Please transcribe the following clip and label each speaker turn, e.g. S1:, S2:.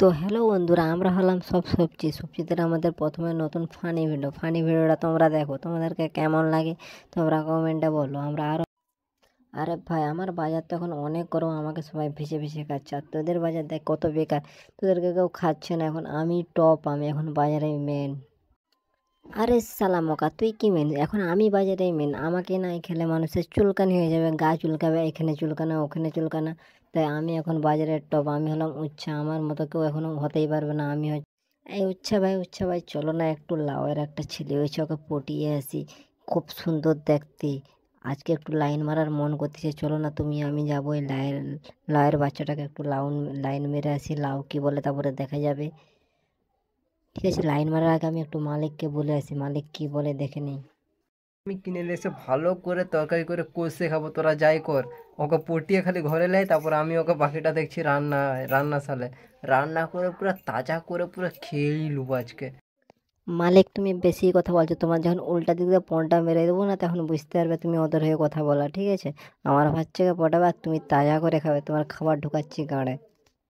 S1: তো হ্যালো বন্ধুরা, আমরা হলাম সব সবজিতে আমাদের প্রথমে নতুন ফানি ভিডিওটা তোমরা দেখো, তোমাদেরকে কেমন লাগে তোমরা কমেন্টে বলো। আমরা আরো আরে ভাই, আমার বাজার তো এখন অনেক গরম, আমাকে সবাই ভেসে খাচ্ছে। আর তোদের বাজার দেখ কত বেকার, তোদেরকে কেউ খাচ্ছে না। এখন আমি টপ, আমি এখন বাজারে মেন। আরে শালা মকা, তুই কি মেন? এখন আমি বাজারে মেন, আমাকে না খেলে মানুষের চুলকানি হয়ে যাবে, গা চুলকাবে, এখানে চুলকানা ওখানে চুলকানা। তাই আমি এখন বাজারের টপ, আমি হলাম উচ্ছা। আমার মতো কেউ এখনো হতেই পারবে না। আমি এই উচ্ছা ভাই চলো না, একটু লাউয়ের একটা ছেলে হয়েছে, ওকে পটিয়ে আসি। খুব সুন্দর দেখতে। আজকে একটু লাইন মারার মন করতেছে, চলো না তুমি আমি যাবো। ওই লাউয়ের বাচ্চাটাকে একটু লাইন মেরে আসি, লাউ কি বলে তারপরে দেখা যাবে। ঠিক আছে, লাইন মারার আগে আমি একটু মালিককে বলে আসি, মালিক কি বলে দেখে নিই।
S2: আমি কিনে নিয়ে এসে ভালো করে তরকারি করে কষে খাবো, তোরা যাই কর। ওকে পটিয়ে খালি ঘরে লাই, তারপর আমি ওকে বাকিটা দেখছি রান্না সালে রান্না করে পুরো তাজা করে পুরো খেয়েই লুবো আজকে।
S1: মালিক, তুমি বেশি কথা বলছো। তোমার যখন উল্টা দিক দিয়ে পনটা মেরে দেবো না, তখন বুঝতে পারবে তুমি ওদের হয়ে কথা বলা। ঠিক আছে, আমার বাচ্চাকে পটাবে আর তুমি তাজা করে খাবে, তোমার খাবার ঢুকাচ্ছি গাড়ে।